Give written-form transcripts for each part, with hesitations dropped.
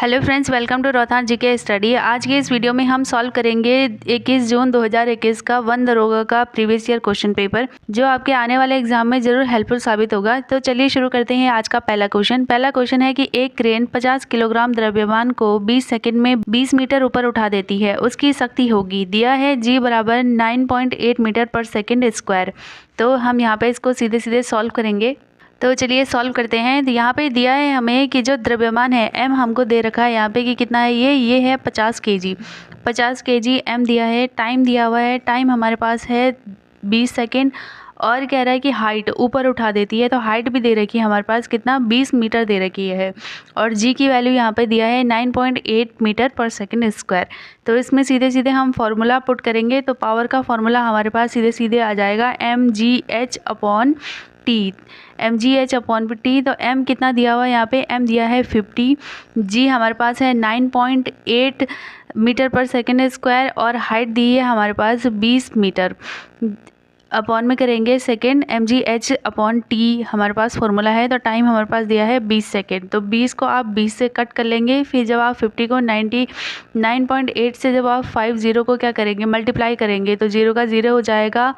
Hello friends, welcome to रोहतान GK study. आज के इस वीडियो में हम सॉल्व करेंगे 21 जून 2021 का वन दरोगा का प्रीवियस ईयर क्वेश्चन पेपर, जो आपके आने वाले एग्जाम में जरूर हेल्पफुल साबित होगा। तो चलिए शुरू करते हैं आज का पहला क्वेश्चन है कि एक क्रेन 50 किलोग्राम द्रव्यमान को 20 सेकंड में 20 मीटर ऊपर उठा देती है। उसकी शक्ति होगी, दिया है G बराबर 9.8 मीटर पर सेकेंड स्क्वायर। तो हम यहाँ पे इसको सीधे सीधे सॉल्व करेंगे। तो चलिए सॉल्व करते हैं। तो यहाँ पे दिया है हमें कि जो द्रव्यमान है m हमको दे रखा है यहाँ पे कि कितना है, ये है 50 kg। 50 kg m दिया है। टाइम दिया हुआ है, टाइम हमारे पास है 20 सेकेंड। और कह रहा है कि हाइट ऊपर उठा देती है, तो हाइट भी दे रखी है हमारे पास, कितना 20 मीटर दे रखी है। और g की वैल्यू यहाँ पे दिया है 9.8 मीटर पर सेकेंड स्क्वायर। तो इसमें सीधे सीधे हम फॉर्मूला पुट करेंगे, तो पावर का फॉर्मूला हमारे पास सीधे सीधे आ जाएगा mgh upon T. mgh upon T. तो m कितना दिया हुआ है यहाँ पे, m दिया है 50, g हमारे पास है 9.8 मीटर पर सेकेंड स्क्वायर और हाइट दी है हमारे पास 20 मीटर। अपॉन में करेंगे सेकेंड, mgh अपॉन टी हमारे पास फॉर्मूला है। तो टाइम हमारे पास दिया है 20 सेकेंड। तो 20 को आप 20 से कट कर लेंगे, फिर जब आप 50 को 99.8 से जब आप 50 को क्या करेंगे, मल्टीप्लाई करेंगे, तो 0 का 0 हो जाएगा।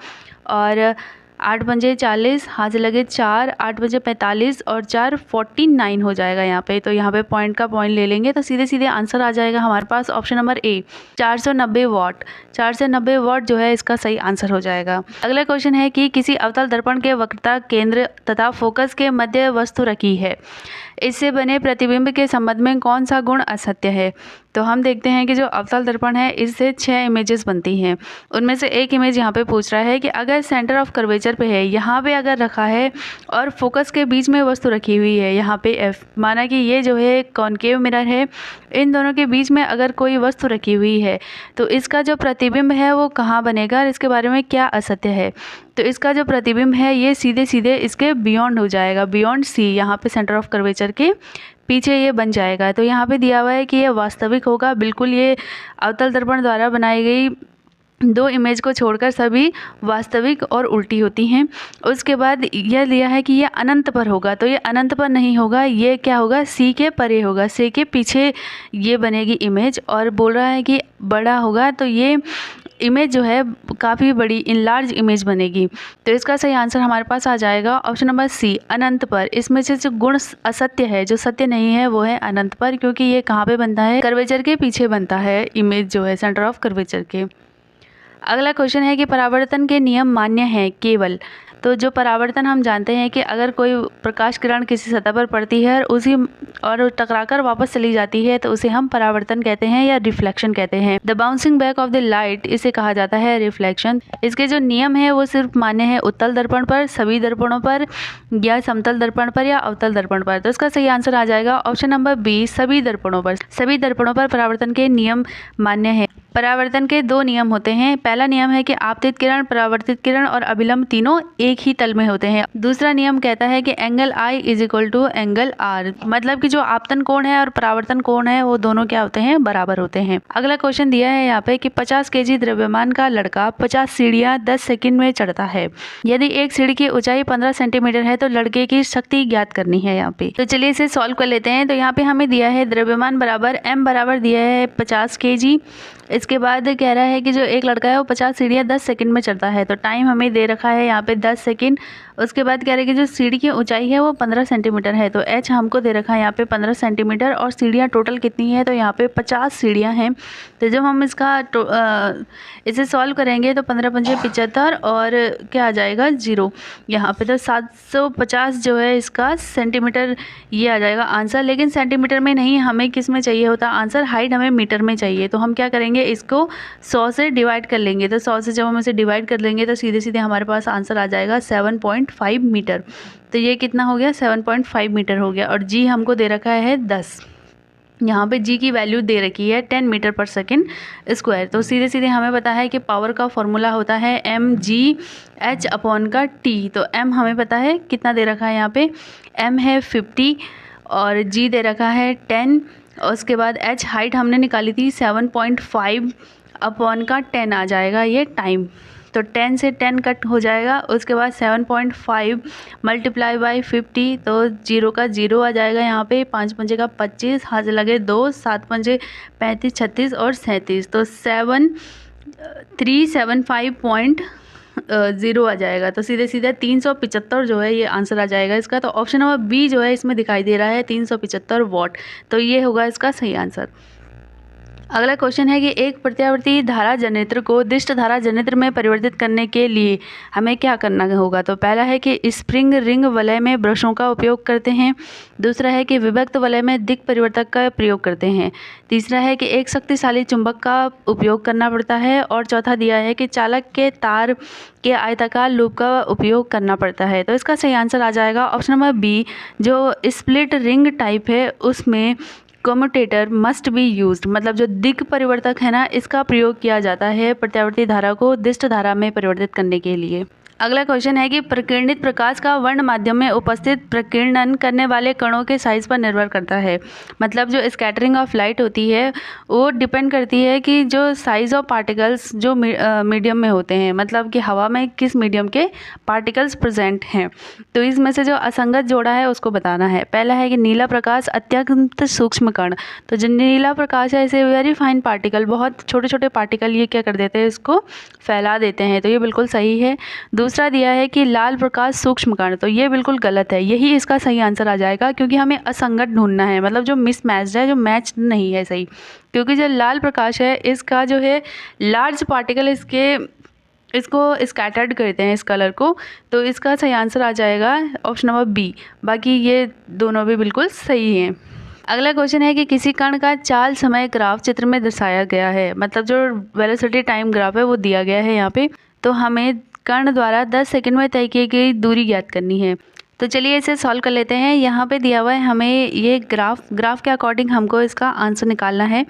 और 8 पंजे 40, हाथ से लगे 4, 8 बजे 45 और 4 49 हो जाएगा यहाँ पे। तो यहाँ पे पॉइंट का पॉइंट ले लेंगे, तो सीधे सीधे आंसर आ जाएगा हमारे पास ऑप्शन नंबर ए, 490 वाट। 490 वाट जो है इसका सही आंसर हो जाएगा। अगला क्वेश्चन है कि किसी अवतल दर्पण के वक्रता केंद्र तथा फोकस के मध्य वस्तु रखी है, इससे बने प्रतिबिंब के संबंध में कौन सा गुण असत्य है। तो हम देखते हैं कि जो अवतल दर्पण है इससे 6 इमेजेस बनती हैं। उनमें से एक इमेज यहाँ पे पूछ रहा है कि अगर सेंटर ऑफ कर्वेचर पे है, यहाँ पे अगर रखा है और फोकस के बीच में वस्तु रखी हुई है यहाँ पे F, माना कि ये जो है कॉनकेव मिरर है, इन दोनों के बीच में अगर कोई वस्तु रखी हुई है तो इसका जो प्रतिबिंब है वो कहाँ बनेगा और इसके बारे में क्या असत्य है। तो इसका जो प्रतिबिंब है ये सीधे सीधे इसके बियॉन्ड हो जाएगा, बियॉन्ड C, यहाँ पे सेंटर ऑफ कर्वेचर के पीछे ये बन जाएगा। तो यहाँ पे दिया हुआ है कि ये वास्तविक होगा, बिल्कुल ये अवतल दर्पण द्वारा बनाई गई 2 इमेज को छोड़कर सभी वास्तविक और उल्टी होती हैं। उसके बाद यह लिया है कि ये अनंत पर होगा, तो ये अनंत पर नहीं होगा, ये क्या होगा, C के परे होगा, C के पीछे ये बनेगी इमेज। और बोल रहा है कि बड़ा होगा, तो ये इमेज जो है काफ़ी बड़ी इनलार्ज इमेज बनेगी। तो इसका सही आंसर हमारे पास आ जाएगा ऑप्शन नंबर C, अनंत पर। इसमें से जो गुण असत्य है, जो सत्य नहीं है, वो है अनंत पर, क्योंकि ये कहाँ पे बनता है, कर्वेचर के पीछे बनता है इमेज जो है सेंटर ऑफ कर्वेचर के। अगला क्वेश्चन है कि परावर्तन के नियम मान्य हैं केवल। तो जो परावर्तन हम जानते हैं कि अगर कोई प्रकाश किरण किसी सतह पर पड़ती है और टकराकर वापस चली जाती है, तो उसे हम परावर्तन कहते हैं या रिफ्लेक्शन कहते हैं। The bouncing back of the light, इसे कहा जाता है रिफ्लेक्शन। इसके जो नियम है वो सिर्फ मान्य है उत्तल दर्पण पर, सभी दर्पणों पर, या समतल दर्पण पर, या अवतल दर्पण पर। तो इसका सही आंसर आ जाएगा ऑप्शन नंबर बी, सभी दर्पणों पर। सभी दर्पणों पर परावर्तन के नियम मान्य है। परावर्तन के 2 नियम होते हैं। पहला नियम है कि आपतित किरण, परावर्तित किरण और अभिलंब तीनों एक ही तल में होते हैं। दूसरा नियम कहता है कि angle I is equal to angle R, मतलब कि जो आपतन कोण है और परावर्तन कोण है वो दोनों क्या होते हैं, बराबर होते हैं। अगला क्वेश्चन दिया है यहाँ पे कि 50 kg द्रव्यमान का लड़का 50 सीढ़ियाँ 10 सेकंड में चढ़ता है। यदि एक सीढ़ी की ऊंचाई 15 सेंटीमीटर है तो लड़के की शक्ति ज्ञात करनी है यहाँ पे। तो चलिए इसे सॉल्व कर लेते हैं। तो यहाँ पे हमें दिया है द्रव्यमान बराबर m बराबर दिया है 50 kg। इसके बाद कह रहा है कि जो एक लड़का है वो 50 सीढ़ियाँ 10 सेकंड में चढ़ता है, तो टाइम हमें दे रखा है यहाँ पे 10 सेकंड। उसके बाद कह रहे हैं कि जो सीढ़ी की ऊंचाई है वो 15 सेंटीमीटर है, तो h हमको दे रखा है यहाँ पे 15 सेंटीमीटर। और सीढ़ियाँ टोटल कितनी है, तो यहाँ पे 50 सीढ़ियाँ हैं। तो जब हम इसे सॉल्व करेंगे तो 15 पंजे 75 और क्या आ जाएगा 0 यहाँ पे। तो 750 जो है इसका सेंटीमीटर ये आ जाएगा आंसर। लेकिन सेंटीमीटर में नहीं, हमें किस में चाहिए होता आंसर, हाइट हमें मीटर में चाहिए। तो हम क्या करेंगे, इसको 100 से डिवाइड कर लेंगे। तो 100 से जब हम इसे डिवाइड कर लेंगे तो सीधे सीधे हमारे पास आंसर आ जाएगा 7.5 मीटर। तो ये कितना हो गया, 7.5 मीटर हो गया। और जी हमको दे रखा है 10, यहाँ पे जी की वैल्यू दे रखी है 10 मीटर पर सेकेंड स्क्वायर। तो सीधे सीधे हमें पता है कि पावर का फॉर्मूला होता है mgh अपॉन का t। तो m हमें पता है कितना दे रखा है, यहाँ पे m है 50 और g दे रखा है 10। और उसके बाद h हाइट हमने निकाली थी 7.5 अपॉन का 10 आ जाएगा ये टाइम। तो 10 से 10 कट हो जाएगा। उसके बाद 7.5 मल्टीप्लाई बाई 50, तो 0 का 0 आ जाएगा यहाँ पे। 5 पंजे का 25, हाथ लगे 2, 7 पंजे 35, 36 और 37, तो 7375.0 आ जाएगा। तो सीधे सीधे 375 जो है ये आंसर आ जाएगा इसका। तो ऑप्शन नंबर बी जो है इसमें दिखाई दे रहा है 375 वॉट, तो ये होगा इसका सही आंसर। अगला क्वेश्चन है कि एक प्रत्यावर्ती धारा जनरेटर को दिष्ट धारा जनरेटर में परिवर्तित करने के लिए हमें क्या करना होगा। तो पहला है कि स्प्रिंग रिंग वलय में ब्रशों का उपयोग करते हैं। दूसरा है कि विभक्त वलय में दिक् परिवर्तक का प्रयोग करते हैं। तीसरा है कि एक शक्तिशाली चुंबक का उपयोग करना पड़ता है। और चौथा दिया है कि चालक के तार के आयताकार लूप का उपयोग करना पड़ता है। तो इसका सही आंसर आ जाएगा ऑप्शन नंबर बी, जो स्प्लिट रिंग टाइप है उसमें कम्यूटेटर मस्ट बी यूज्ड, मतलब जो दिक् परिवर्तक है ना, इसका प्रयोग किया जाता है प्रत्यावर्ती धारा को दिष्ट धारा में परिवर्तित करने के लिए। अगला क्वेश्चन है कि प्रकीर्णित प्रकाश का वर्ण माध्यम में उपस्थित प्रकीर्णन करने वाले कणों के साइज पर निर्भर करता है। मतलब जो स्कैटरिंग ऑफ लाइट होती है वो डिपेंड करती है कि जो साइज ऑफ पार्टिकल्स जो मीडियम में होते हैं, मतलब कि हवा में किस मीडियम के पार्टिकल्स प्रेजेंट हैं। तो इसमें से जो असंगत जोड़ा है उसको बताना है। पहला है कि नीला प्रकाश अत्यंत सूक्ष्म कण, तो जो नीला प्रकाश है इसे वेरी फाइन पार्टिकल, बहुत छोटे छोटे पार्टिकल ये क्या कर देते हैं, इसको फैला देते हैं, तो ये बिल्कुल सही है। दूसरा दिया है कि लाल प्रकाश सूक्ष्म कण, तो ये बिल्कुल गलत है, यही इसका सही आंसर आ जाएगा, क्योंकि हमें असंगत ढूंढना है, मतलब जो मिसमैच्ड है, जो मैच नहीं है सही। क्योंकि जो लाल प्रकाश है इसका जो है लार्ज पार्टिकल इसको स्कैटर्ड करते हैं इस कलर को, तो इसका सही आंसर आ जाएगा ऑप्शन नंबर बी। बाकी ये दोनों भी बिल्कुल सही हैं। अगला क्वेश्चन है कि किसी कण का चाल समय ग्राफ चित्र में दर्शाया गया है, मतलब जो वेलोसिटी टाइम ग्राफ है वो दिया गया है यहाँ पे। तो हमें कण द्वारा 10 सेकंड में तय की गई दूरी ज्ञात करनी है। तो चलिए इसे सॉल्व कर लेते हैं। यहाँ पे दिया हुआ है हमें ये ग्राफ के अकॉर्डिंग हमको इसका आंसर निकालना है।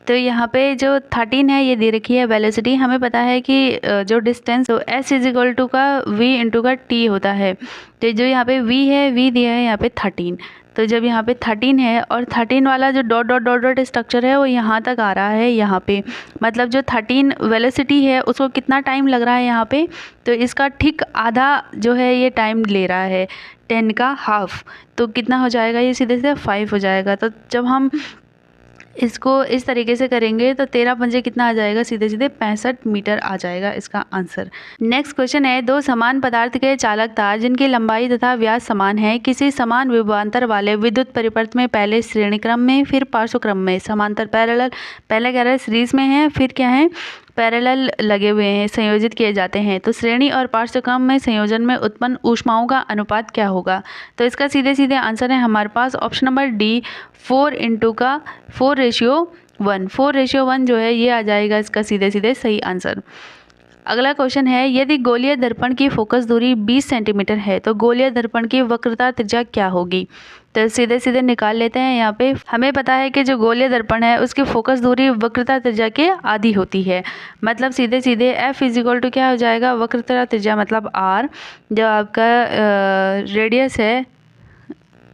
तो यहाँ पे जो 13 है ये दे रखी है वेलोसिटी, हमें पता है कि जो डिस्टेंस तो s इजिकल टू का v इंटू का t होता है। तो जो यहाँ पे v है, v दिया है यहाँ पे 13, तो जब यहाँ पे 13 है और 13 वाला जो dot dot dot dot structure है वो यहाँ तक आ रहा है यहाँ पे, मतलब जो 13 वेलोसिटी है उसको कितना टाइम लग रहा है यहाँ पे, तो इसका ठीक आधा जो है ये टाइम ले रहा है, 10 का हाफ, तो कितना हो जाएगा ये सीधे से 5 हो जाएगा। तो जब हम इसको इस तरीके से करेंगे तो 13 पंजे कितना आ जाएगा, सीधे सीधे 65 मीटर आ जाएगा इसका आंसर। नेक्स्ट क्वेश्चन है, दो समान पदार्थ के चालक तार जिनकी लंबाई तथा व्यास समान है किसी समान विभवांतर वाले विद्युत परिपथ में पहले श्रेणी क्रम में फिर पार्श्व क्रम में समांतर पैरेलल, पहले कह रहा है सीरीज में है, फिर क्या है पैरेलल लगे हुए हैं, संयोजित किए जाते हैं, तो श्रेणी और पार्श्व क्रम में संयोजन में उत्पन्न ऊष्माओं का अनुपात क्या होगा। तो इसका सीधे सीधे आंसर है हमारे पास ऑप्शन नंबर डी, 4:1 4:1 जो है ये आ जाएगा इसका सीधे सीधे सही आंसर। अगला क्वेश्चन है, यदि गोलीय दर्पण की फोकस दूरी 20 सेंटीमीटर है तो गोलीय दर्पण की वक्रता त्रिज्या क्या होगी। तो सीधे सीधे निकाल लेते हैं। यहाँ पे हमें पता है कि जो गोलीय दर्पण है उसकी फोकस दूरी वक्रता त्रिज्या के आधी होती है, मतलब सीधे सीधे F इजिकल टू क्या हो जाएगा, वक्रता त्रिज्या मतलब R, जो आपका रेडियस है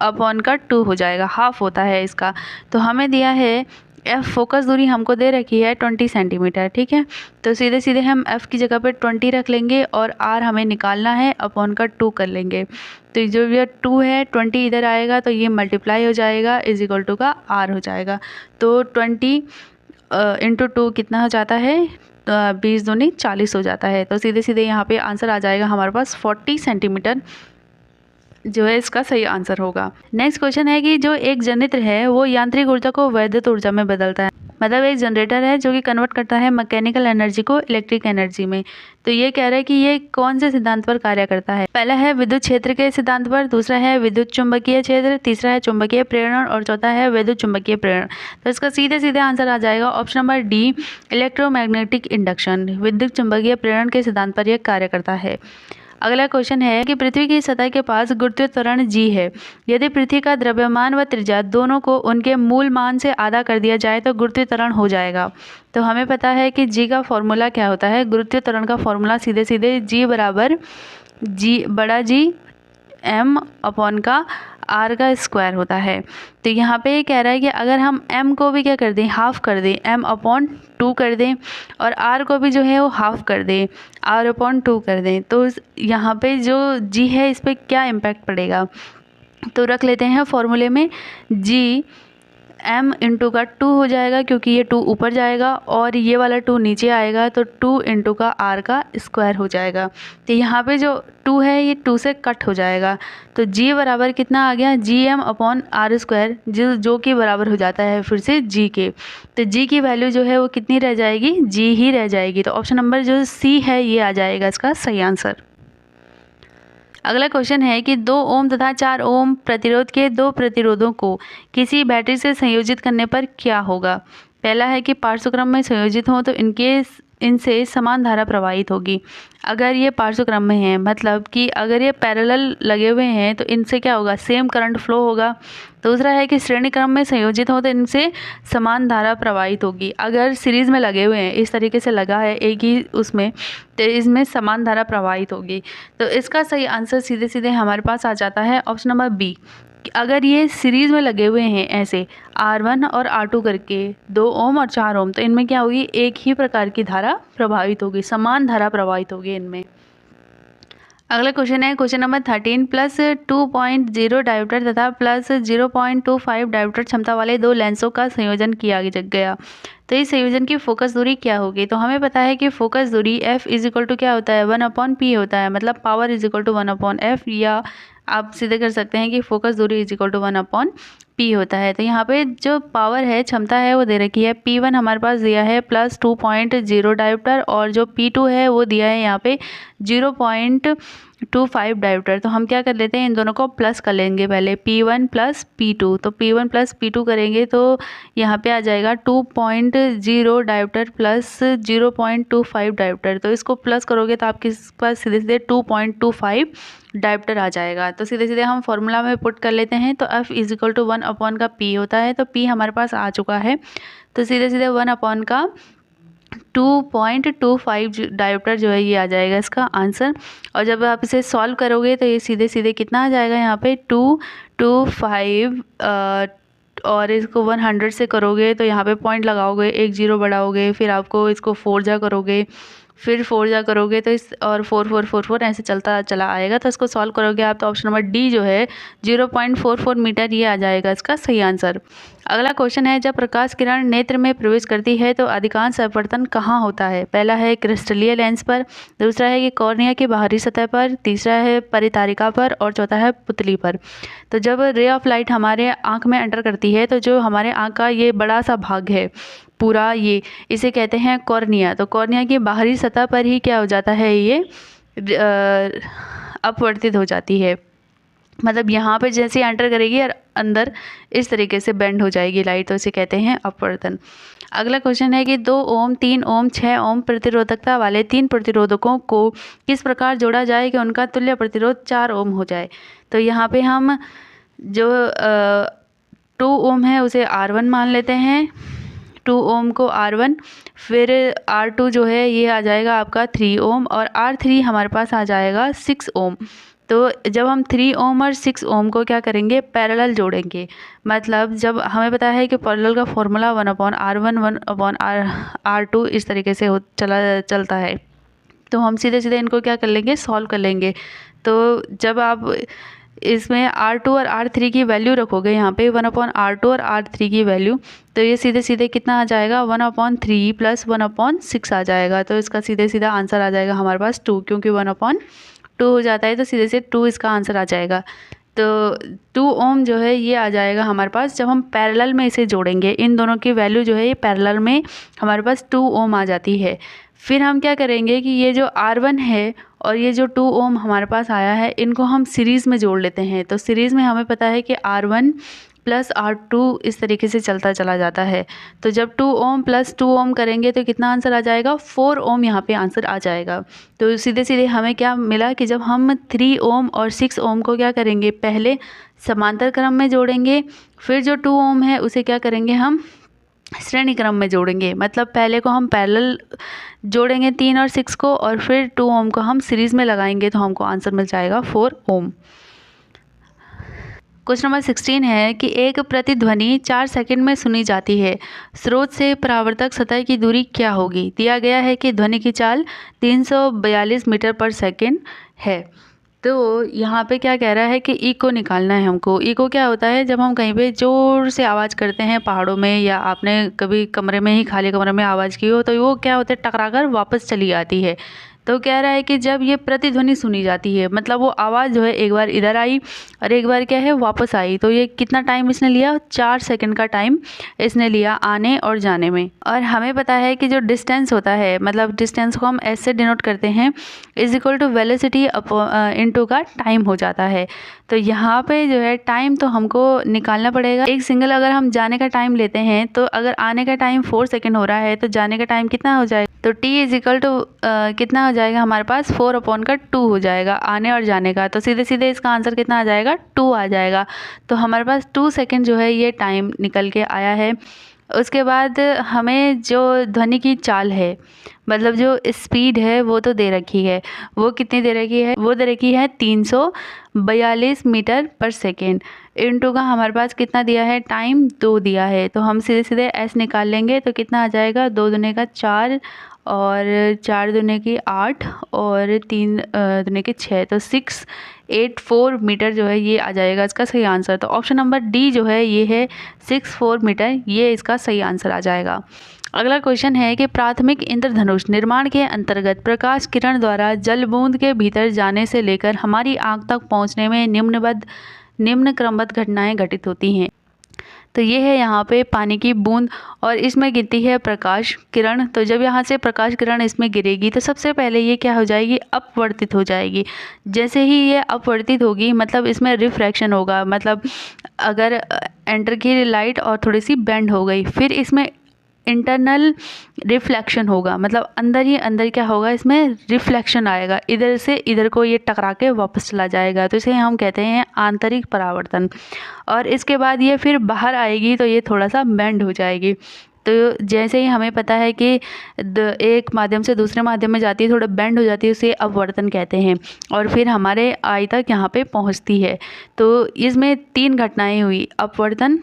अपॉन का 2 हो जाएगा, हाफ होता है इसका। तो हमें दिया है F फोकस दूरी हमको दे रखी है 20 सेंटीमीटर, ठीक है, तो सीधे सीधे हम F की जगह पे 20 रख लेंगे और R हमें निकालना है, अपॉन का 2 कर लेंगे। तो जो ये 2 है 20 इधर आएगा तो ये मल्टीप्लाई हो जाएगा इज इक्वल टू का R हो जाएगा। तो 20 इंटू 2 कितना हो जाता है, 20 दूनी 40 हो जाता है। तो सीधे सीधे यहाँ पे आंसर आ जाएगा हमारे पास 40 सेंटीमीटर जो है इसका सही आंसर होगा। नेक्स्ट क्वेश्चन है कि जो एक जनित्र है वो यांत्रिक ऊर्जा को वैद्युत ऊर्जा में बदलता है, मतलब एक जनरेटर है जो कि कन्वर्ट करता है मैकेनिकल एनर्जी को इलेक्ट्रिक एनर्जी में। तो ये कह रहा है कि ये कौन से सिद्धांत पर कार्य करता है। पहला है विद्युत क्षेत्र के सिद्धांत पर, दूसरा है विद्युत चुंबकीय क्षेत्र, तीसरा है चुंबकीय प्रेरण और चौथा है विद्युत चुंबकीय प्रेरण। तो इसका सीधे सीधे आंसर आ जाएगा option number D, electromagnetic induction, विद्युत चुंबकीय प्रेरण के सिद्धांत पर यह कार्य करता है। अगला क्वेश्चन है कि पृथ्वी की सतह के पास गुरुत्वीय त्वरण g है, यदि पृथ्वी का द्रव्यमान व त्रिज्या दोनों को उनके मूल मान से आधा कर दिया जाए तो गुरुत्वीय त्वरण हो जाएगा। तो हमें पता है कि g का फॉर्मूला क्या होता है, गुरुत्वीय त्वरण का फॉर्मूला सीधे सीधे g बराबर g बड़ा G m अपॉन का आर का स्क्वायर होता है। तो यहाँ पे ये कह रहा है कि अगर हम m को भी क्या कर दें, हाफ कर दें, m/2 कर दें, और r को भी जो है वो हाफ कर दें, r/2 कर दें, तो यहाँ पे जो g है इस पर क्या इम्पैक्ट पड़ेगा। तो रख लेते हैं फॉर्मूले में g m इंटू का 2 हो जाएगा, क्योंकि ये 2 ऊपर जाएगा और ये वाला 2 नीचे आएगा, तो 2 इंटू का r का स्क्वायर हो जाएगा। तो यहाँ पे जो 2 है ये 2 से कट हो जाएगा, तो g बराबर कितना आ गया, gm/r², जो कि बराबर हो जाता है फिर से g के। तो g की वैल्यू जो है वो कितनी रह जाएगी, g ही रह जाएगी। तो ऑप्शन नंबर जो C है ये आ जाएगा इसका सही आंसर। अगला क्वेश्चन है कि 2 ओम तथा 4 ओम प्रतिरोध के दो प्रतिरोधों को किसी बैटरी से संयोजित करने पर क्या होगा। पहला है कि पार्श्वक्रम में संयोजित हो तो इनसे समान धारा प्रवाहित होगी। अगर ये पार्श्वक्रम में है, मतलब कि अगर ये पैरेलल लगे हुए हैं तो इनसे क्या होगा, सेम करंट फ्लो होगा। दूसरा है कि श्रेणी क्रम में संयोजित हो तो इनसे समान धारा प्रवाहित होगी। अगर सीरीज़ में लगे हुए हैं, इस तरीके से लगा है एक ही उसमें, तो इसमें समान धारा प्रवाहित होगी। तो इसका सही आंसर सीधे सीधे हमारे पास आ जाता है ऑप्शन नंबर बी। अगर ये सीरीज़ में लगे हुए हैं ऐसे R1 और R2 करके 2 ओम और 4 ओम, तो इनमें क्या होगी, एक ही प्रकार की धारा प्रभावित होगी, समान धारा प्रभावित होगी इनमें। अगला क्वेश्चन है क्वेश्चन नंबर 13, +2.0 डायोप्टर तथा +0.25 डायोप्टर क्षमता वाले 2 लेंसों का संयोजन किया गया। तो इस संयोजन की फोकस दूरी क्या होगी। तो हमें पता है कि फोकस दूरी F = क्या होता है, 1/P होता है, मतलब पावर = 1/F, या आप सीधे कर सकते हैं कि फोकस दूरी = 1/P होता है। तो यहाँ पे जो पावर है, क्षमता है, वो दे रखी है। P1 हमारे पास दिया है +2.0 डायोप्टर, और जो P2 है वो दिया है यहाँ पे 0.25 डायोप्टर। तो हम क्या कर लेते हैं, इन दोनों को प्लस कर लेंगे पहले, P1 + P2। तो P1 + P2 करेंगे तो यहाँ पे आ जाएगा 2.0 डायोप्टर प्लस 0.25 डायोप्टर। तो इसको प्लस करोगे तो आपके पास सीधे सीधे 2.25 डायोप्टर आ जाएगा। तो सीधे सीधे हम फॉर्मूला में पुट कर लेते हैं। तो F = 1/P होता है, तो P हमारे पास आ चुका है, तो सीधे सीधे 1/2.25 डायोप्टर जो है ये आ जाएगा इसका आंसर। और जब आप इसे सॉल्व करोगे तो ये सीधे सीधे कितना आ जाएगा, यहाँ पे 225 और इसको 100 से करोगे तो यहाँ पे पॉइंट लगाओगे, एक 0 बढ़ाओगे, फिर आपको इसको 4 जा करोगे, फिर 4 जा करोगे तो इस और 4 4 4 4 ऐसे चलता चला आएगा। तो इसको सॉल्व करोगे आप तो ऑप्शन नंबर डी जो है 0.44 मीटर ये आ जाएगा इसका सही आंसर। अगला क्वेश्चन है, जब प्रकाश किरण नेत्र में प्रवेश करती है तो अधिकांश अपवर्तन कहाँ होता है। पहला है क्रिस्टलीय लेंस पर, दूसरा है कि कॉर्निया की बाहरी सतह पर, तीसरा है परितारिका पर, और चौथा है पुतली पर। तो जब रे ऑफ लाइट हमारे आँख में एंटर करती है तो जो हमारे आँख का ये बड़ा सा भाग है पूरा, ये इसे कहते हैं कॉर्निया। तो कॉर्निया की बाहरी सतह पर ही क्या हो जाता है, ये अपवर्तित हो जाती है, मतलब यहाँ पे जैसे एंटर करेगी और अंदर इस तरीके से बेंड हो जाएगी लाइट, तो इसे कहते हैं अपवर्तन। अगला क्वेश्चन है कि 2 ओम, 3 ओम, 6 ओम प्रतिरोधकता वाले 3 प्रतिरोधकों को किस प्रकार जोड़ा जाए कि उनका तुल्य प्रतिरोध 4 ओम हो जाए। तो यहाँ पे हम जो 2 ओम है उसे R1 मान लेते हैं, 2 ओम को R1, फिर R2 जो है ये आ जाएगा आपका 3 ओम, और R3 हमारे पास आ जाएगा 6 ओम। तो जब हम 3 ओम और 6 ओम को क्या करेंगे, पैरेलल जोड़ेंगे, मतलब जब हमें पता है कि पैरेलल का फॉर्मूला 1/R1 1/R2 इस तरीके से चलता है, तो हम सीधे सीधे इनको क्या कर लेंगे, सॉल्व कर लेंगे। तो जब आप इसमें R2 और R3 की वैल्यू रखोगे, यहाँ पे 1/R2 और R3 की वैल्यू, तो ये सीधे सीधे कितना आ जाएगा, 1/3 + 1/6 आ जाएगा। तो इसका सीधे सीधा आंसर आ जाएगा हमारे पास 2, क्योंकि 1/2 हो जाता है, तो सीधे से 2 इसका आंसर आ जाएगा। तो 2 ओम जो है ये आ जाएगा हमारे पास, जब हम पैरेलल में इसे जोड़ेंगे, इन दोनों की वैल्यू जो है ये पैरेलल में हमारे पास 2 ओम आ जाती है। फिर हम क्या करेंगे कि ये जो R1 है और ये जो 2 ओम हमारे पास आया है, इनको हम सीरीज़ में जोड़ लेते हैं। तो सीरीज़ में हमें पता है कि R1 + R2 इस तरीके से चलता चला जाता है। तो जब 2 ओम + 2 ओम करेंगे तो कितना आंसर आ जाएगा, 4 ओम यहाँ पे आंसर आ जाएगा। तो सीधे सीधे हमें क्या मिला कि जब हम 3 ओम और 6 ओम को क्या करेंगे, पहले समांतर क्रम में जोड़ेंगे, फिर जो 2 ओम है उसे क्या करेंगे, हम श्रेणी क्रम में जोड़ेंगे, मतलब पहले को हम पैरेलल जोड़ेंगे 3 और 6 को, और फिर 2 ओम को हम सीरीज़ में लगाएंगे, तो हमको आंसर मिल जाएगा 4 ओम। क्वेश्चन नंबर 16 है कि एक प्रतिध्वनि 4 सेकंड में सुनी जाती है, स्रोत से परावर्तक सतह की दूरी क्या होगी। दिया गया है कि ध्वनि की चाल 342 मीटर पर सेकंड है। तो यहाँ पे क्या कह रहा है कि इको निकालना है हमको। इको क्या होता है, जब हम कहीं पे ज़ोर से आवाज़ करते हैं पहाड़ों में, या आपने कभी कमरे में ही खाली कमरे में आवाज़ की हो, तो वो क्या होता है, टकरा कर वापस चली आती है। तो कह रहा है कि जब ये प्रतिध्वनि सुनी जाती है, मतलब वो आवाज़ जो है एक बार इधर आई और एक बार क्या है वापस आई, तो ये कितना टाइम इसने लिया, 4 सेकंड का टाइम इसने लिया आने और जाने में। और हमें पता है कि जो डिस्टेंस होता है, मतलब डिस्टेंस को हम ऐसे डिनोट करते हैं is equal to velocity into का टाइम हो जाता है। तो यहाँ पे जो है टाइम तो हमको निकालना पड़ेगा। एक सिंगल अगर हम जाने का टाइम लेते हैं, तो अगर आने का टाइम 4 सेकंड हो रहा है तो जाने का टाइम कितना हो जाएगा, तो t इज इक्वल टू कितना हो जाएगा हमारे पास 4/2 हो जाएगा आने और जाने का। तो सीधे सीधे इसका आंसर कितना आ जाएगा, 2 आ जाएगा। तो हमारे पास 2 सेकंड जो है ये टाइम निकल के आया है। उसके बाद हमें जो ध्वनि की चाल है, मतलब जो स्पीड है वो तो दे रखी है, वो कितनी दे रखी है, वो दे रखी है 342 मीटर पर सेकेंड। इनटू का हमारे पास कितना दिया है, टाइम 2 दिया है। तो हम सीधे सीधे एस निकाल लेंगे तो कितना आ जाएगा, 2 दूने का 4 और 4 दूने की 8 और 3 दूने की 6, तो 684 मीटर जो है ये आ जाएगा इसका सही आंसर। तो ऑप्शन नंबर डी जो है ये है 64 मीटर, ये इसका सही आंसर आ जाएगा। अगला क्वेश्चन है कि प्राथमिक इंद्रधनुष निर्माण के अंतर्गत प्रकाश किरण द्वारा जल बूंद के भीतर जाने से लेकर हमारी आँख तक पहुँचने में निम्न क्रमबद्ध घटनाएं घटित होती हैं। तो ये है यहाँ पे पानी की बूंद और इसमें गिरती है प्रकाश किरण। तो जब यहाँ से प्रकाश किरण इसमें गिरेगी तो सबसे पहले ये क्या हो जाएगी, अपवर्तित हो जाएगी। जैसे ही ये अपवर्तित होगी मतलब इसमें रिफ्रैक्शन होगा, मतलब अगर एंटर की लाइट और थोड़ी सी बेंड हो गई, फिर इसमें इंटरनल रिफ्लेक्शन होगा, मतलब अंदर ही अंदर क्या होगा, इसमें रिफ्लेक्शन आएगा, इधर से इधर को ये टकरा के वापस चला जाएगा। तो इसे हम कहते हैं आंतरिक परावर्तन। और इसके बाद ये फिर बाहर आएगी तो ये थोड़ा सा बेंड हो जाएगी। तो जैसे ही हमें पता है कि एक माध्यम से दूसरे माध्यम में जाती है, थोड़ा बेंड हो जाती है, उसे अपवर्तन कहते हैं। और फिर हमारे आई तक यहाँ पे पहुँचती है। तो इसमें 3 घटनाएँ हुई, अपवर्तन,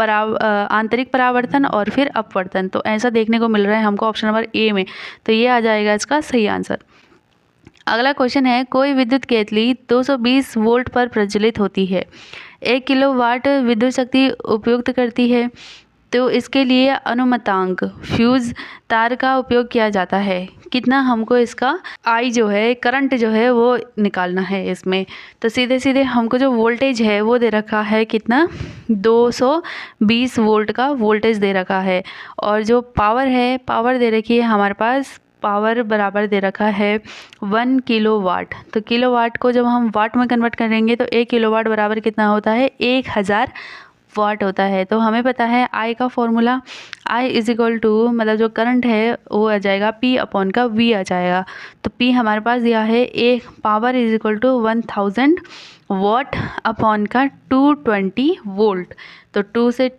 आंतरिक परावर्तन और फिर अपवर्तन। तो ऐसा देखने को मिल रहा है हमको ऑप्शन नंबर ए में, तो ये आ जाएगा इसका सही आंसर। अगला क्वेश्चन है, कोई विद्युत केतली 220 वोल्ट पर प्रज्वलित होती है, 1 किलोवाट विद्युत शक्ति उपयुक्त करती है। तो इसके लिए अनुमतांक फ्यूज तार का उपयोग किया जाता है। कितना हमको इसका आई जो है, करंट जो है वो निकालना है इसमें। तो सीधे सीधे हमको जो वोल्टेज है वो दे रखा है कितना, 220 वोल्ट का वोल्टेज दे रखा है। और जो पावर है, पावर दे रखी है हमारे पास, पावर बराबर दे रखा है 1 किलोवाट। तो किलोवाट को जब हम वाट में कन्वर्ट करेंगे तो 1 किलोवाट बराबर कितना होता है, 1000 वाट होता है। तो हमें पता है आई का formula, I is equal to मतलब जो करंट है वो आ जाएगा P अपॉन का V आ जाएगा। तो P हमारे पास दिया है, एक power is equal to 1000 watt upon का 220 वोल्ट। तो 2 से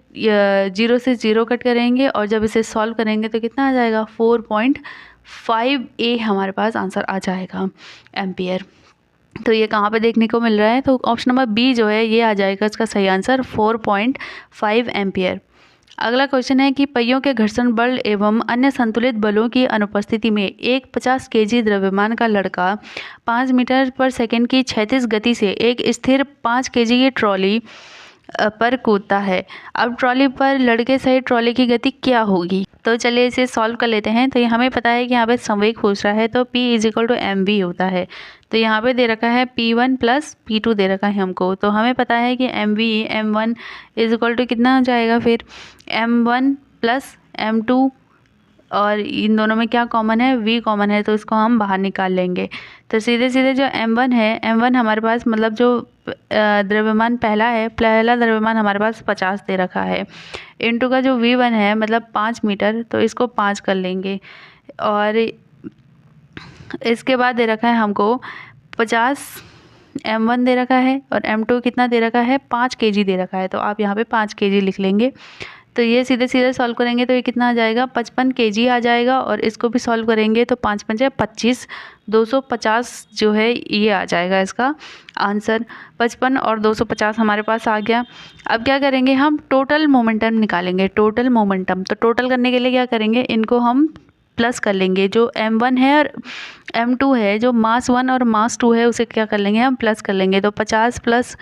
0 से 0 कट करेंगे और जब इसे सॉल्व करेंगे तो कितना आ जाएगा, 4.5A हमारे पास आंसर आ जाएगा एम्पियर। तो ये कहाँ पे देखने को मिल रहा है, तो ऑप्शन नंबर बी जो है ये आ जाएगा इसका सही आंसर, 4.5 एम्पियर। अगला क्वेश्चन है कि पहियों के घर्षण बल एवं अन्य संतुलित बलों की अनुपस्थिति में एक 50 केजी द्रव्यमान का लड़का 5 मीटर पर सेकंड की क्षैतिज गति से एक स्थिर 5 केजी की ट्रॉली पर कूदता है। अब ट्रॉली पर लड़के सहित ट्रॉली की गति क्या होगी। तो चलिए इसे सॉल्व कर लेते हैं। तो ये हमें पता है कि यहाँ पे संवेग पूछ रहा है, तो P is equal to mv होता है। तो यहाँ पे दे रखा है P1 प्लस P2 दे रखा है हमको। तो हमें पता है कि m1 इज इक्वल टू कितना हो जाएगा, फिर m1 प्लस m2, और इन दोनों में क्या कॉमन है, v कॉमन है, तो इसको हम बाहर निकाल लेंगे। तो सीधे सीधे जो m1 है, m1 हमारे पास मतलब जो द्रव्यमान पहला द्रव्यमान हमारे पास 50 दे रखा है, इनटू का जो v1 है मतलब 5 मीटर, तो इसको 5 कर लेंगे। और इसके बाद दे रखा है हमको 50 m1 दे रखा है और m2 कितना दे रखा है, 5 kg दे रखा है। तो आप यहाँ पे 5 kg लिख लेंगे। तो तो ये सीधे सीधे सॉल्व करेंगे तो ये कितना आ जाएगा 55 kg आ जाएगा। और इसको भी सॉल्व करेंगे तो 5 पंजे 25, 250 जो है ये आ जाएगा इसका आंसर। 55 और 250 हमारे पास आ गया। अब क्या करेंगे, हम टोटल मोमेंटम निकालेंगे। टोटल मोमेंटम तो टोटल करने के लिए क्या करेंगे, इनको हम प्लस कर लेंगे। जो m1 है और m2 है, जो मास 1 और मास 2 है, उसे क्या कर लेंगे, हम प्लस कर लेंगे। तो 50 प्लस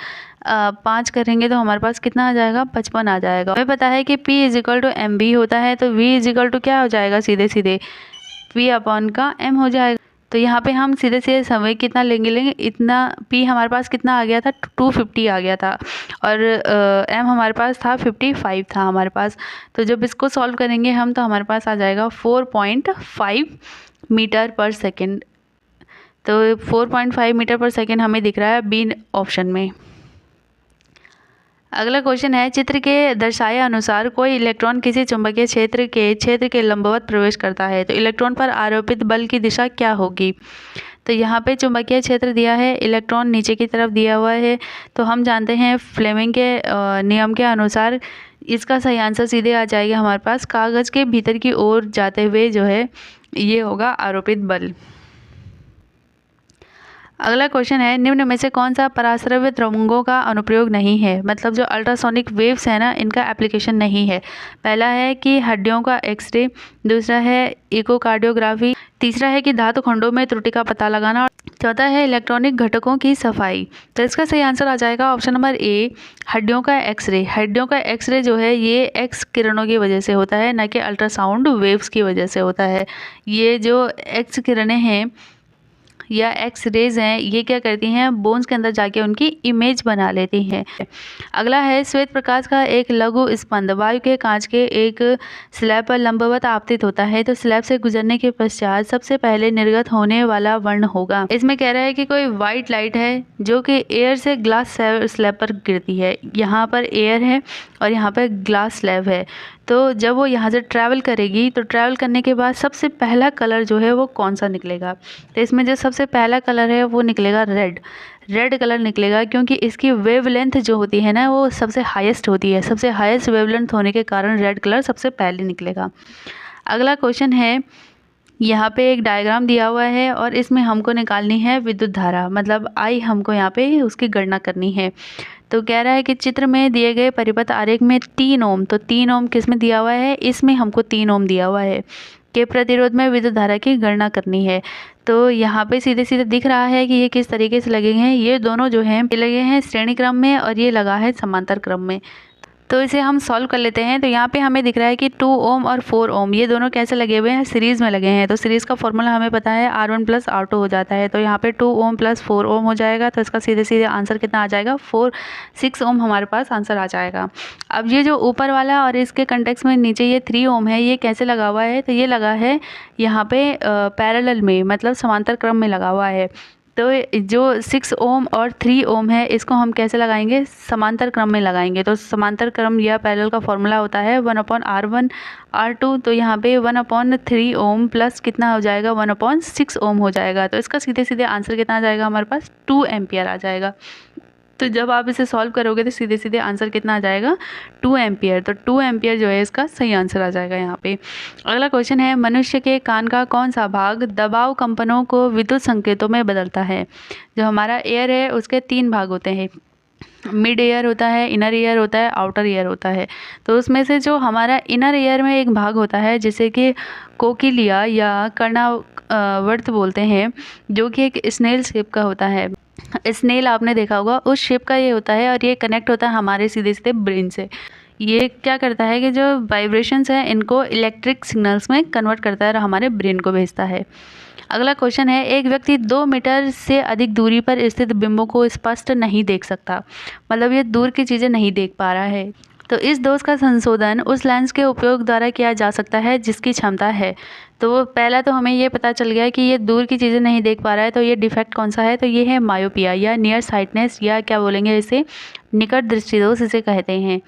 5 करेंगे तो हमारे पास कितना आ जाएगा, 55 आ जाएगा। हमें पता है कि P = mv होता है, तो V = क्या हो जाएगा, सीधे सीधे P/m हो जाएगा। तो यहाँ पे हम सीधे सीधे समय कितना लेंगे इतना। P हमारे पास कितना आ गया था, 250 आ गया था, और M हमारे पास था 55 था हमारे पास। तो जब इसको सॉल्व करेंगे हम तो हमारे पास आ जाएगा 4.5 मीटर पर सेकेंड। तो 4.5 मीटर पर सेकेंड हमें दिख रहा है बी ऑप्शन में। अगला क्वेश्चन है, चित्र के दर्शाए अनुसार कोई इलेक्ट्रॉन किसी चुंबकीय क्षेत्र के लंबवत प्रवेश करता है, तो इलेक्ट्रॉन पर आरोपित बल की दिशा क्या होगी। तो यहाँ पे चुंबकीय क्षेत्र दिया है, इलेक्ट्रॉन नीचे की तरफ दिया हुआ है। तो हम जानते हैं फ्लेमिंग के नियम के अनुसार इसका सही आंसर सीधे आ जाएगा हमारे पास, कागज़ के भीतर की ओर जाते हुए जो है ये होगा आरोपित बल। अगला क्वेश्चन है, निम्न में से कौन सा पराश्रव्य तरंगों का अनुप्रयोग नहीं है। मतलब जो अल्ट्रासोनिक वेव्स है ना, इनका एप्लीकेशन नहीं है। पहला है कि हड्डियों का एक्सरे, दूसरा है इकोकार्डियोग्राफी, तीसरा है कि धातु खंडों में त्रुटि का पता लगाना, और चौथा है इलेक्ट्रॉनिक घटकों की सफाई। तो इसका सही आंसर आ जाएगा ऑप्शन नंबर ए, हड्डियों का एक्सरे। हड्डियों का एक्सरे जो है ये एक्स किरणों की वजह से होता है, न कि अल्ट्रासाउंड वेव्स की वजह से होता है। ये जो एक्स किरणें हैं या एक्स रेज हैं, ये क्या करती हैं, बोन्स के अंदर जाके उनकी इमेज बना लेती हैं। अगला है, श्वेत प्रकाश का एक लघु स्पंद वायु के कांच के एक स्लैब पर लंबवत आपतित होता है, तो स्लैब से गुजरने के पश्चात सबसे पहले निर्गत होने वाला वर्ण होगा। इसमें कह रहा है कि कोई व्हाइट लाइट है जो कि एयर से ग्लास स्लैब पर गिरती है। यहाँ पर एयर है और यहाँ पर ग्लास स्लैब है। तो जब वो यहाँ से ट्रैवल करेगी तो ट्रैवल करने के बाद सबसे पहला कलर जो है वो कौन सा निकलेगा। तो इसमें जो सबसे पहला कलर है वो निकलेगा रेड कलर निकलेगा, क्योंकि इसकी वेवलेंथ जो होती है ना वो सबसे हाईएस्ट होती है। सबसे हाईएस्ट वेवलेंथ होने के कारण रेड कलर सबसे पहले निकलेगा। अगला क्वेश्चन है, यहाँ पे एक डायग्राम दिया हुआ है और इसमें हमको निकालनी है विद्युत धारा, मतलब आई हमको यहाँ पे उसकी गणना करनी है। तो कह रहा है कि चित्र में दिए गए परिपथ आरेख में 3 ओम, तो 3 ओम किस में दिया हुआ है, इसमें हमको 3 ओम दिया हुआ है के प्रतिरोध में विद्युत धारा की गणना करनी है। तो यहाँ पे सीधे सीधे दिख रहा है कि ये किस तरीके से लगे हैं। ये दोनों जो हैं ये लगे हैं श्रेणी क्रम में और ये लगा है समांतर क्रम में। तो इसे हम सॉल्व कर लेते हैं। तो यहाँ पे हमें दिख रहा है कि 2 ओम और 4 ओम ये दोनों कैसे लगे हुए हैं, सीरीज़ में लगे हैं। तो सीरीज़ का फॉर्मूला हमें पता है R1 + R2 हो जाता है। तो यहाँ पे 2 ओम + 4 ओम हो जाएगा। तो इसका सीधे सीधे आंसर कितना आ जाएगा, 6 ओम हमारे पास आंसर आ जाएगा। अब ये जो ऊपर वाला और इसके कंटेक्स्ट में नीचे ये 3 ओम है, ये कैसे लगा हुआ है, तो ये लगा है यहाँ पे पैरेलल में, मतलब समांतर क्रम में लगा हुआ है। तो जो 6 ओम और 3 ओम है इसको हम कैसे लगाएंगे, समांतर क्रम में लगाएंगे। तो समांतर क्रम या पैरेलल का फॉर्मूला होता है 1/R1 R2। तो यहाँ पे 1/3 ओम प्लस कितना हो जाएगा, 1/6 ओम हो जाएगा। तो इसका सीधे सीधे आंसर कितना आ जाएगा, हमारे पास 2 एम्पियर आ जाएगा। तो जब आप इसे सॉल्व करोगे तो सीधे सीधे आंसर कितना आ जाएगा, 2 एम्पियर। तो 2 एम्पियर जो है इसका सही आंसर आ जाएगा यहाँ पे। अगला क्वेश्चन है, मनुष्य के कान का कौन सा भाग दबाव कंपनों को विद्युत संकेतों में बदलता है। जो हमारा एयर है उसके 3 भाग होते हैं, मिड एयर होता है, इनर एयर होता है, आउटर एयर होता है। तो उसमें से जो हमारा इनर एयर में एक भाग होता है जिसे कि कोकिलिया या कर्णावर्त बोलते हैं, जो कि एक स्नेल शेप का होता है। स्नेल आपने देखा होगा, उस शेप का ये होता है और ये कनेक्ट होता है हमारे सीधे सीधे ब्रेन से। ये क्या करता है कि जो वाइब्रेशंस हैं इनको इलेक्ट्रिक सिग्नल्स में कन्वर्ट करता है और हमारे ब्रेन को भेजता है। अगला क्वेश्चन है, एक व्यक्ति 2 मीटर से अधिक दूरी पर स्थित बिंबों को स्पष्ट नहीं देख सकता, मतलब ये दूर की चीज़ें नहीं देख पा रहा है। तो इस दोष का संशोधन उस लेंस के उपयोग द्वारा किया जा सकता है जिसकी क्षमता है। तो पहला तो हमें ये पता चल गया कि ये दूर की चीज़ें नहीं देख पा रहा है, तो ये डिफेक्ट कौन सा है, तो ये है मायोपिया या नियर साइटनेस, या क्या बोलेंगे इसे, निकट दृष्टि दोष इसे कहते हैं,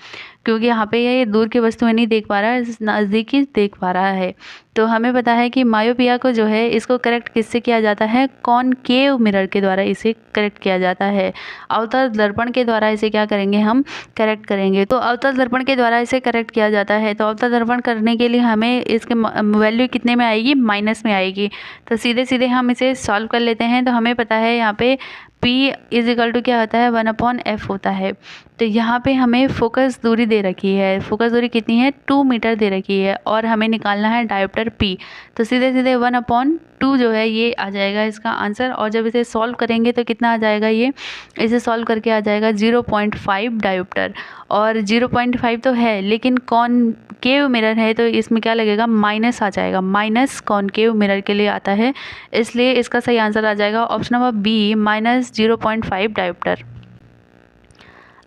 क्योंकि यहाँ पे ये दूर की वस्तुएं नहीं देख पा रहा है, नज़दीक ही देख पा रहा है। तो हमें पता है कि मायोपिया को जो है इसको करेक्ट किससे किया जाता है, कॉनकेव मिरर के द्वारा इसे करेक्ट किया जाता है। अवतल दर्पण के द्वारा इसे क्या करेंगे, हम करेक्ट करेंगे। तो अवतल दर्पण के द्वारा इसे करेक्ट किया जाता है। तो अवतल दर्पण करने के लिए हमें इसके वैल्यू कितने में आएगी, माइनस में आएगी। तो सीधे सीधे हम इसे सॉल्व कर लेते हैं। तो हमें पता है यहाँ पे P = क्या होता है, 1/f होता है। तो यहाँ पे हमें फोकस दूरी दे रखी है, फोकस दूरी कितनी है, 2 मीटर दे रखी है, और हमें निकालना है डायोप्टर P। तो सीधे सीधे 1/2 जो है ये आ जाएगा इसका आंसर। और जब इसे सॉल्व करेंगे तो कितना आ जाएगा, ये इसे सॉल्व करके आ जाएगा 0.5 डायोप्टर। और 0.5 तो है, लेकिन कॉनकेव मिरर है तो इसमें क्या लगेगा, माइनस आ जाएगा, माइनस कॉनकेव मिरर के लिए आता है, इसलिए इसका सही आंसर आ जाएगा ऑप्शन नंबर बी, -0.5 डायोप्टर।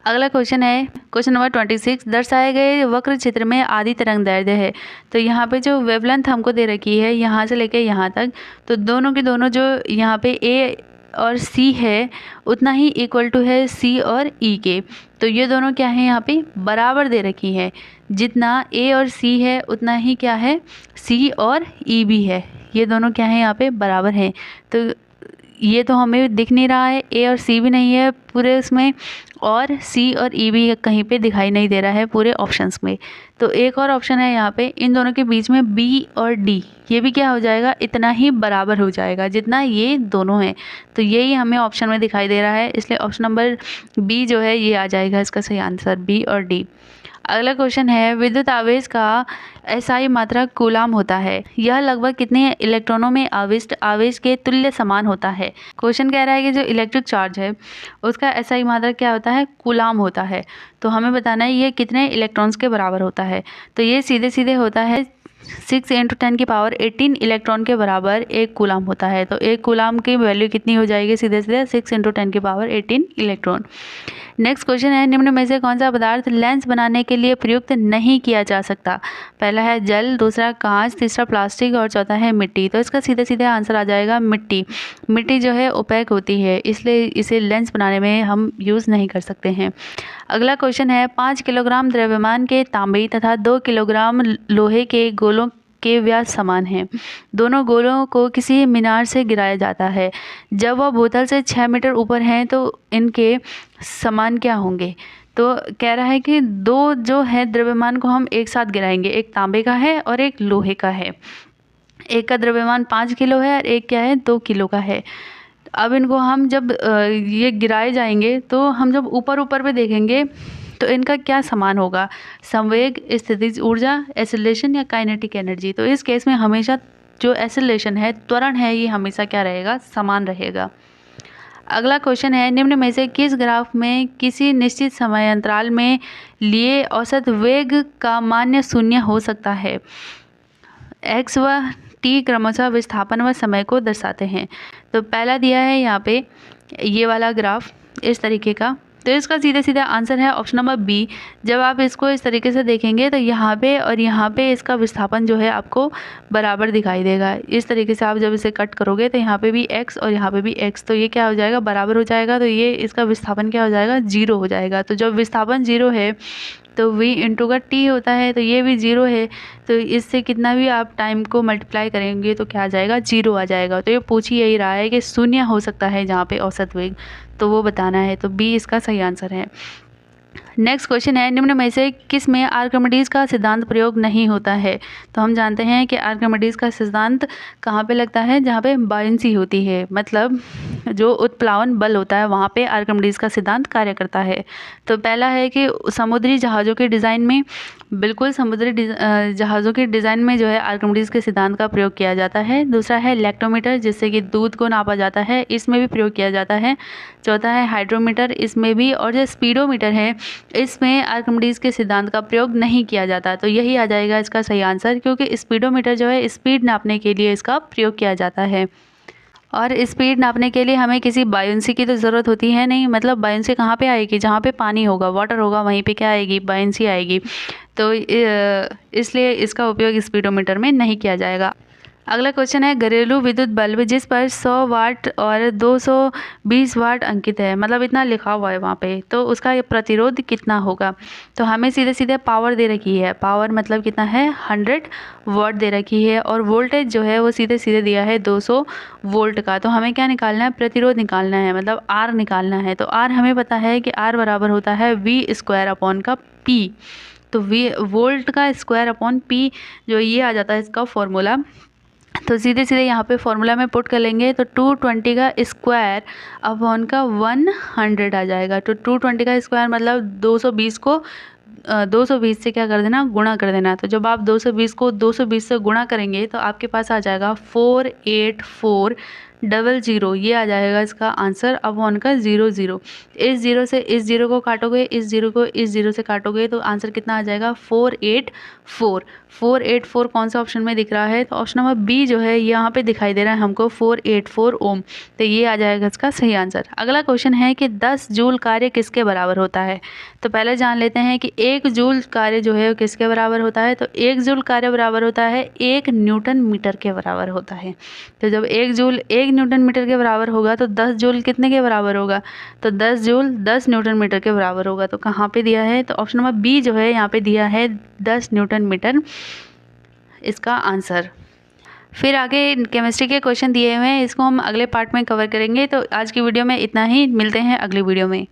अगला क्वेश्चन है क्वेश्चन नंबर 26। दर्शाए गए वक्र चित्र में आदि तरंग दैर्ध्य है। तो यहाँ पे जो वेवलेंथ हमको दे रखी है यहाँ से लेके यहाँ तक, तो दोनों के दोनों जो यहाँ पे ए और सी है उतना ही इक्वल टू है सी और ई के। तो ये दोनों क्या है, यहाँ पे बराबर दे रखी है, जितना ए और सी है उतना ही क्या है, सी और ई भी है। ये दोनों क्या है, यहाँ पे बराबर हैं। तो ये तो हमें दिख नहीं रहा है, ए और सी भी नहीं है पूरे उसमें, और सी और ई भी कहीं पे दिखाई नहीं दे रहा है पूरे ऑप्शंस में। तो एक और ऑप्शन है यहाँ पे, इन दोनों के बीच में बी और डी, ये भी क्या हो जाएगा, इतना ही बराबर हो जाएगा जितना ये दोनों हैं। तो यही हमें ऑप्शन में दिखाई दे रहा है, इसलिए ऑप्शन नंबर बी जो है ये आ जाएगा इसका सही आंसर, बी और डी। अगला क्वेश्चन है विद्युत आवेश का एसआई मात्रा कूलाम होता है, यह लगभग कितने इलेक्ट्रॉनों में आविष्ट आवेश के तुल्य समान होता है। क्वेश्चन कह रहा है कि जो इलेक्ट्रिक चार्ज है उसका एसआई मात्रा क्या होता है, कूलाम होता है। तो हमें बताना है ये कितने इलेक्ट्रॉन्स के बराबर होता है। तो ये सीधे सीधे होता है 6 × 10⁻18 इलेक्ट्रॉन के बराबर एक कूलाम होता है। तो एक कूलाम की वैल्यू कितनी हो जाएगी, सीधे सीधे 6 × 10⁻18 इलेक्ट्रॉन। नेक्स्ट क्वेश्चन है निम्न में से कौन सा पदार्थ लेंस बनाने के लिए प्रयुक्त नहीं किया जा सकता। पहला है जल, दूसरा कांच, तीसरा प्लास्टिक और चौथा है मिट्टी। तो इसका सीधे सीधे आंसर आ जाएगा मिट्टी। मिट्टी जो है ओपेक होती है, इसलिए इसे लेंस बनाने में हम यूज़ नहीं कर सकते हैं। अगला क्वेश्चन है 5 किलोग्राम द्रव्यमान के तांबे तथा 2 किलोग्राम लोहे के गोलों के व्यास समान हैं। दोनों गोलों को किसी मीनार से गिराया जाता है। जब वह बोतल से 6 मीटर ऊपर हैं तो इनके समान क्या होंगे। तो कह रहा है कि दो जो है द्रव्यमान को हम एक साथ गिराएंगे, एक तांबे का है और एक लोहे का है। एक का द्रव्यमान 5 किलो है और एक क्या है 2 किलो का है। अब इनको हम जब ये गिराए जाएंगे तो हम जब ऊपर ऊपर पे देखेंगे तो इनका क्या समान होगा, संवेग, स्थितिज ऊर्जा, एक्सेलरेशन या काइनेटिक एनर्जी। तो इस केस में हमेशा जो एक्सेलरेशन है, त्वरण है, ये हमेशा क्या रहेगा, समान रहेगा। अगला क्वेश्चन है निम्न में से किस ग्राफ में किसी निश्चित समय अंतराल में लिए औसत वेग का मान शून्य हो सकता है। एक्स व टी क्रमशः विस्थापन व समय को दर्शाते हैं। तो पहला दिया है यहाँ पे ये वाला ग्राफ इस तरीके का, तो इसका सीधे सीधा आंसर है ऑप्शन नंबर बी। जब आप इसको इस तरीके से देखेंगे तो यहाँ पे और यहाँ पे इसका विस्थापन जो है आपको बराबर दिखाई देगा। इस तरीके से आप जब इसे कट करोगे तो यहाँ पे भी x और यहाँ पे भी x, तो ये क्या हो जाएगा, बराबर हो जाएगा। तो ये इसका विस्थापन क्या हो जाएगा, 0 हो जाएगा। तो जब विस्थापन 0 है तो v इंटू का t होता है, तो ये भी 0 है। तो इससे कितना भी आप टाइम को मल्टीप्लाई करेंगे तो क्या आ जाएगा, 0 आ जाएगा। तो ये पूछ ही यही रहा है कि शून्य हो सकता है जहाँ पे औसत वेग, तो वो बताना है। तो बी इसका सही आंसर है। नेक्स्ट क्वेश्चन है निम्न में से किस में आर्किमिडीज का सिद्धांत प्रयोग नहीं होता है। तो हम जानते हैं कि आर्किमिडीज का सिद्धांत कहाँ पे लगता है, जहाँ पे बायंसी होती है, मतलब जो उत्प्लावन बल होता है वहाँ पे आर्किमिडीज का सिद्धांत कार्य करता है। तो पहला है कि समुद्री जहाज़ों के डिज़ाइन में, बिल्कुल समुद्री जहाज़ों के डिज़ाइन में जो है आर्किमिडीज के सिद्धांत का प्रयोग किया जाता है। दूसरा है लैक्टोमीटर, जिससे कि दूध को नापा जाता है, इसमें भी प्रयोग किया जाता है। चौथा है हाइड्रोमीटर, इसमें भी, और जो स्पीडोमीटर है इसमें आर्किमिडीज के सिद्धांत का प्रयोग नहीं किया जाता। तो यही आ जाएगा इसका सही आंसर, क्योंकि स्पीडोमीटर जो है स्पीड नापने के लिए इसका प्रयोग किया जाता है। और स्पीड नापने के लिए हमें किसी बायंसी की तो ज़रूरत होती है नहीं, मतलब बायंसी कहाँ पे आएगी, जहाँ पे पानी होगा, वाटर होगा, वहीं पे क्या आएगी, बायंसी आएगी। तो इसलिए इसका उपयोग स्पीडोमीटर में नहीं किया जाएगा। अगला क्वेश्चन है घरेलू विद्युत बल्ब जिस पर 100 वाट और 220 वाट अंकित है, मतलब इतना लिखा हुआ है वहाँ पे, तो उसका प्रतिरोध कितना होगा। तो हमें सीधे सीधे पावर दे रखी है, पावर मतलब कितना है 100 वाट दे रखी है, और वोल्टेज जो है वो सीधे सीधे दिया है 200 वोल्ट का। तो हमें क्या निकालना है, प्रतिरोध निकालना है, मतलब आर निकालना है। तो आर हमें पता है कि आर बराबर होता है V² अपॉन का P। तो वी वोल्ट का स्क्वायर अपॉन P जो ये आ जाता है इसका फॉर्मूला। तो सीधे सीधे यहाँ पे फॉर्मूला में पुट कर लेंगे तो 220 का स्क्वायर अपॉन का 100 आ जाएगा। तो 220 का स्क्वायर मतलब 220 को 220 से क्या कर देना, गुणा कर देना। तो जब आप 220 को 220 से गुणा करेंगे तो आपके पास आ जाएगा 48400, ये आ जाएगा इसका आंसर अपॉन का 00। इस जीरो से इस जीरो को काटोगे, इस जीरो को इस जीरो से काटोगे तो आंसर कितना आ जाएगा 484। 484 कौन सा ऑप्शन में दिख रहा है, तो ऑप्शन नंबर बी जो है यहाँ पे दिखाई दे रहा है हमको 484 ओम। तो ये आ जाएगा इसका सही आंसर। अगला क्वेश्चन है कि 10 जूल कार्य किसके बराबर होता है। तो पहले जान लेते हैं कि 1 जूल कार्य जो है किसके बराबर होता है। तो 1 जूल कार्य बराबर होता है 1 न्यूटन मीटर के बराबर होता है। तो जब 1 जूल 1 न्यूटन मीटर के बराबर होगा तो 10 जूल कितने के बराबर होगा, तो 10 जूल 10 न्यूटन मीटर के बराबर होगा। तो कहाँ पे दिया है, तो ऑप्शन नंबर बी जो है यहाँ पे दिया है 10 न्यूटन मीटर इसका आंसर। फिर आगे केमिस्ट्री के क्वेश्चन दिए हुए हैं, इसको हम अगले पार्ट में कवर करेंगे। तो आज की वीडियो में इतना ही, मिलते हैं अगली वीडियो में।